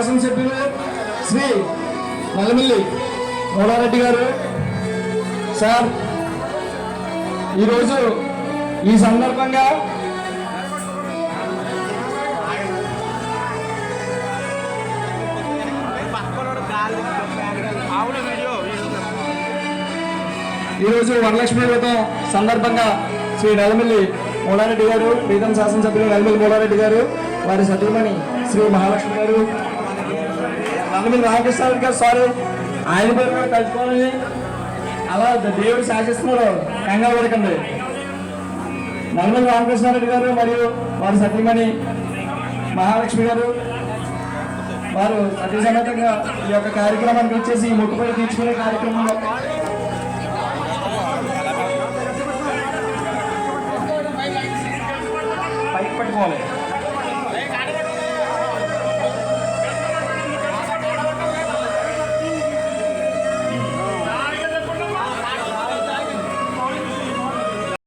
శాసనసభ్యులు శ్రీ నల్లమిల్లి మూలారెడ్డి గారు. సార్, ఈరోజు ఈ సందర్భంగా ఈరోజు వరలక్ష్మి వ్రతం సందర్భంగా శ్రీ నల్లమిల్లి మూలారెడ్డి గారు, ప్రీతం శాసనసభ్యులు నల్లమిల్లి మూలారెడ్డి గారు, వారి సతీమణి శ్రీ మహాలక్ష్మి గారు, నల్లమిల్లి రామకృష్ణారెడ్డి గారు, సారీ ఆయన పేరు కూడా కలుపుకోవాలని అలా దేవుడు శాసిస్తున్నాడు, కంగారు పడకండి. నల్లమిల్లి రామకృష్ణారెడ్డి గారు మరియు వారి సతీమణి మహాలక్ష్మి గారు వారు సతీ సమేతంగా ఈ యొక్క కార్యక్రమానికి వచ్చేసి మొక్కుపై తీర్చుకునే కార్యక్రమంలో పైకి పట్టుకోవాలి.